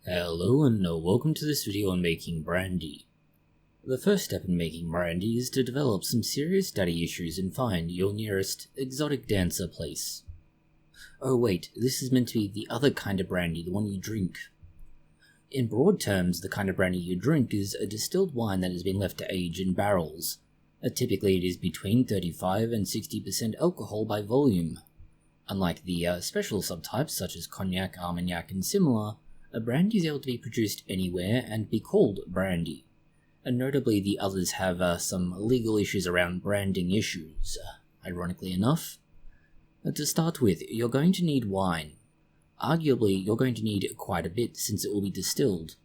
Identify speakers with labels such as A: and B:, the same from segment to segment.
A: Hello and welcome to this video on making brandy. The first step in making brandy is to develop some serious daddy issues and find your nearest exotic dancer place. Oh wait, this is meant to be the other kind of brandy, the one you drink. In broad terms, the kind of brandy you drink is a distilled wine that has been left to age in barrels. Typically it is between 35 and 60% alcohol by volume. Unlike the special subtypes such as cognac, Armagnac and similar, a brandy is able to be produced anywhere and be called brandy. And notably the others have some legal issues around branding issues, ironically enough. To start with, you're going to need wine. Arguably, you're going to need quite a bit since it will be distilled.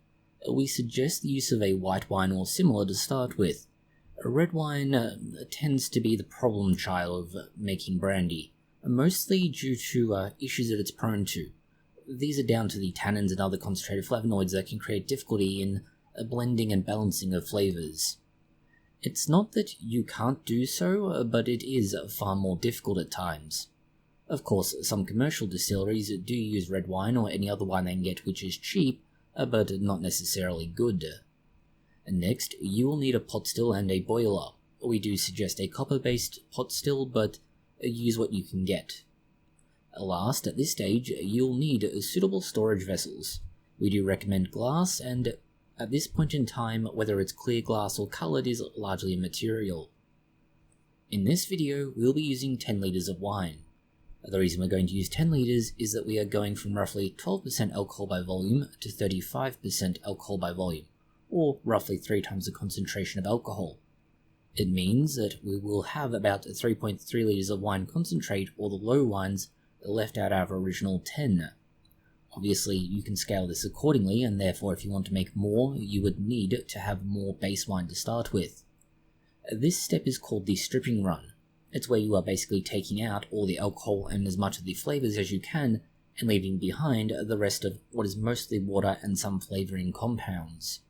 A: We suggest the use of a white wine or similar to start with. A red wine tends to be the problem child of making brandy, mostly due to issues that it's prone to. These are down to the tannins and other concentrated flavonoids that can create difficulty in blending and balancing of flavors. It's not that you can't do so, but it is far more difficult at times. Of course, some commercial distilleries do use red wine or any other wine they can get which is cheap, but not necessarily good. Next, you will need a pot still and a boiler. We do suggest a copper-based pot still, but use what you can get. Last, at this stage, you'll need suitable storage vessels. We do recommend glass, and at this point in time, whether it's clear glass or coloured is largely immaterial. In this video, we'll be using 10 litres of wine. The reason we're going to use 10 litres is that we are going from roughly 12% alcohol by volume to 35% alcohol by volume, or roughly 3 times the concentration of alcohol. It means that we will have about 3.3 litres of wine concentrate, or the low wines, left out of our original 10. Obviously, you can scale this accordingly, and therefore if you want to make more, you would need to have more base wine to start with. This step is called the stripping run. It's where you are basically taking out all the alcohol and as much of the flavours as you can, and leaving behind the rest of what is mostly water and some flavouring compounds.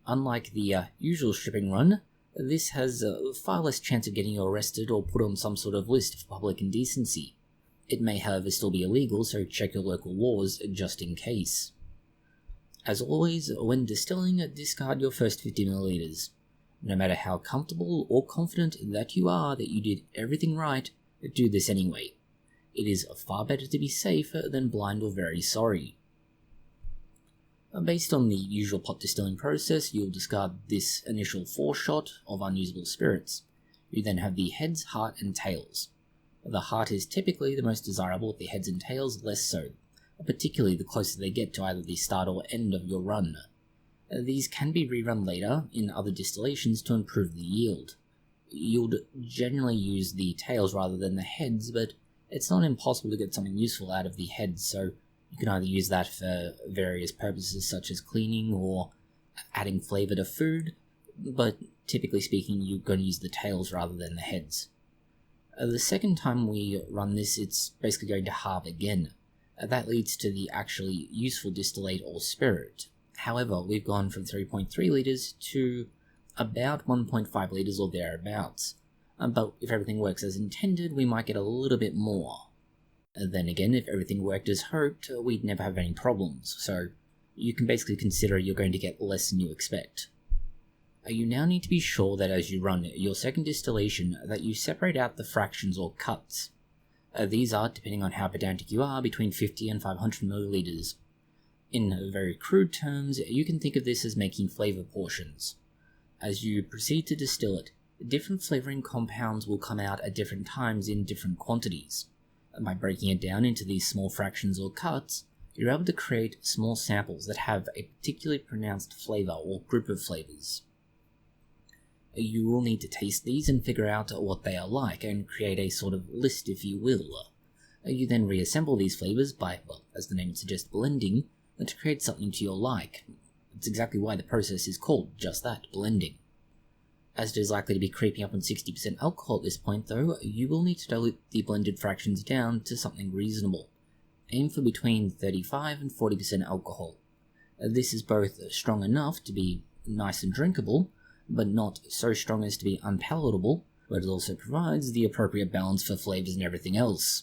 A: Unlike the usual stripping run, this has far less chance of getting you arrested or put on some sort of list for public indecency. It may however still be illegal, so check your local laws just in case. As always, when distilling, discard your first 50 milliliters. No matter how comfortable or confident that you are that you did everything right, do this anyway. It is far better to be safe than blind or very sorry. Based on the usual pot distilling process, you'll discard this initial foreshot of unusable spirits. You then have the heads, heart and tails. The heart is typically the most desirable, the heads and tails less so, particularly the closer they get to either the start or end of your run. These can be rerun later in other distillations to improve the yield. You'll generally use the tails rather than the heads, but it's not impossible to get something useful out of the heads, so you can either use that for various purposes such as cleaning or adding flavour to food, but typically speaking you're going to use the tails rather than the heads. The second time we run this, it's basically going to halve again. That leads to the actually useful distillate or spirit. However, we've gone from 3.3 litres to about 1.5 litres or thereabouts. But if everything works as intended, we might get a little bit more. Then again, if everything worked as hoped, we'd never have any problems, so you can basically consider you're going to get less than you expect. You now need to be sure that as you run your second distillation, that you separate out the fractions or cuts. These are, depending on how pedantic you are, between 50 and 500 milliliters. In very crude terms, you can think of this as making flavor portions. As you proceed to distill it, different flavoring compounds will come out at different times in different quantities. By breaking it down into these small fractions or cuts, you're able to create small samples that have a particularly pronounced flavor or group of flavors. You will need to taste these and figure out what they are like and create a sort of list, if you will. You then reassemble these flavors by, well, as the name would suggest, blending, to create something to your like. That's exactly why the process is called just that, blending. As it is likely to be creeping up on 60% alcohol at this point though, you will need to dilute the blended fractions down to something reasonable. Aim for between 35 and 40% alcohol. This is both strong enough to be nice and drinkable, but not so strong as to be unpalatable, but it also provides the appropriate balance for flavors and everything else.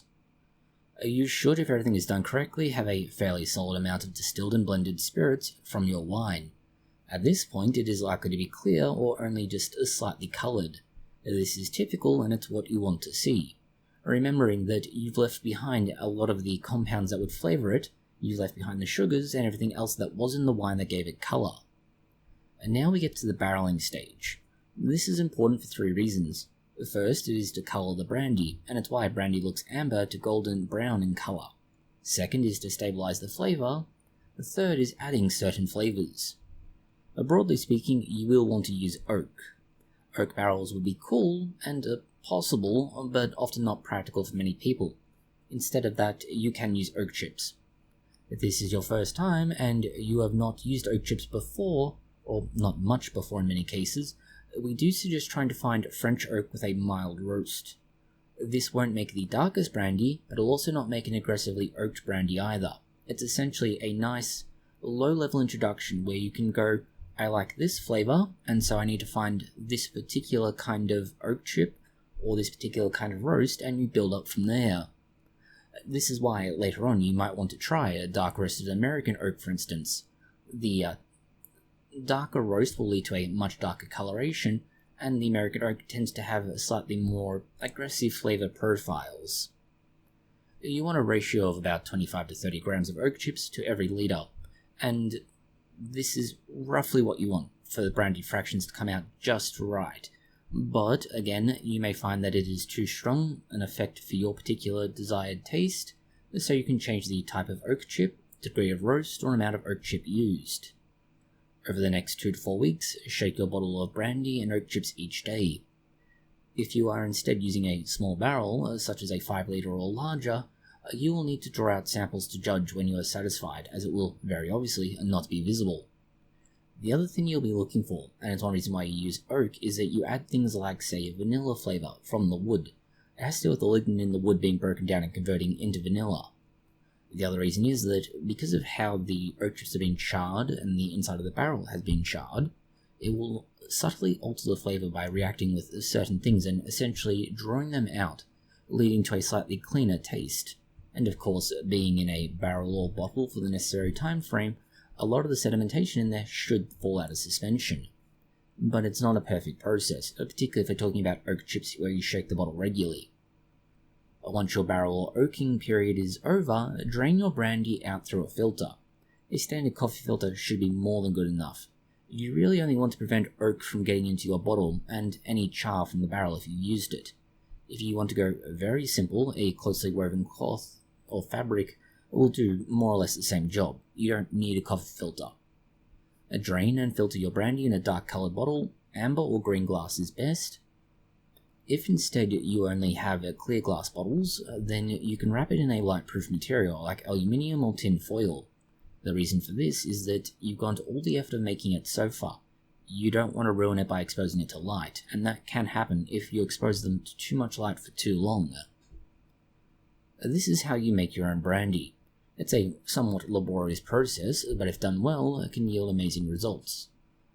A: You should, if everything is done correctly, have a fairly solid amount of distilled and blended spirits from your wine. At this point, it is likely to be clear or only just slightly coloured. This is typical and it's what you want to see. Remembering that you've left behind a lot of the compounds that would flavour it, you've left behind the sugars and everything else that was in the wine that gave it colour. And now we get to the barrelling stage. This is important for 3 reasons. First, it is to colour the brandy, and it's why brandy looks amber to golden brown in colour. Second is to stabilise the flavour. The third is adding certain flavours. Broadly speaking, you will want to use oak. Oak barrels would be cool and possible, but often not practical for many people. Instead of that, you can use oak chips. If this is your first time and you have not used oak chips before, or not much before in many cases, we do suggest trying to find French oak with a mild roast. This won't make the darkest brandy, but it'll also not make an aggressively oaked brandy either. It's essentially a nice, low-level introduction where you can go, I like this flavour, and so I need to find this particular kind of oak chip, or this particular kind of roast, and you build up from there. This is why later on you might want to try a dark roasted American oak, for instance. The darker roast will lead to a much darker coloration, and the American oak tends to have slightly more aggressive flavour profiles. You want a ratio of about 25 to 30 grams of oak chips to every litre, and this is roughly what you want for the brandy fractions to come out just right. But again, you may find that it is too strong an effect for your particular desired taste, so you can change the type of oak chip, degree of roast, or amount of oak chip used. Over the next 2 to 4 weeks, shake your bottle of brandy and oak chips each day. If you are instead using a small barrel, such as a 5 litre or larger, you will need to draw out samples to judge when you are satisfied, as it will, very obviously, not be visible. The other thing you'll be looking for, and it's one reason why you use oak, is that you add things like, say, vanilla flavour from the wood. It has to do with the lignin in the wood being broken down and converting into vanilla. The other reason is that because of how the oak chips have been charred and the inside of the barrel has been charred, it will subtly alter the flavour by reacting with certain things and essentially drawing them out, leading to a slightly cleaner taste. And of course, being in a barrel or bottle for the necessary time frame, a lot of the sedimentation in there should fall out of suspension. But it's not a perfect process, particularly if we're talking about oak chips where you shake the bottle regularly. Once your barrel or oaking period is over, drain your brandy out through a filter. A standard coffee filter should be more than good enough. You really only want to prevent oak from getting into your bottle and any char from the barrel if you used it. If you want to go very simple, a closely woven cloth or fabric will do more or less the same job. You don't need a coffee filter. Drain and filter your brandy in a dark coloured bottle. Amber or green glass is best. If instead you only have clear glass bottles, then you can wrap it in a light-proof material like aluminium or tin foil. The reason for this is that you've gone to all the effort of making it so far. You don't want to ruin it by exposing it to light, and that can happen if you expose them to too much light for too long. This is how you make your own brandy. It's a somewhat laborious process, but if done well, it can yield amazing results.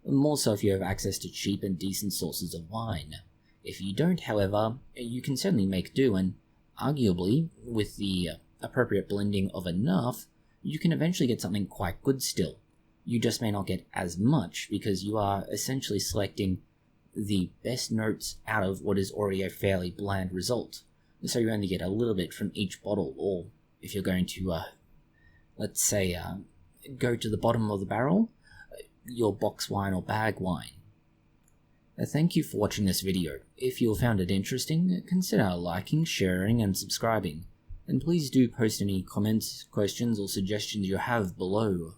A: More so if you have access to cheap and decent sources of wine. If you don't, however, you can certainly make do, and arguably, with the appropriate blending of enough, you can eventually get something quite good still. You just may not get as much, because you are essentially selecting the best notes out of what is already a fairly bland result. So you only get a little bit from each bottle, or if you're going to, let's say, go to the bottom of the barrel, your box wine or bag wine. Thank you for watching this video. If you found it interesting, consider liking, sharing, and subscribing. And please do post any comments, questions, or suggestions you have below.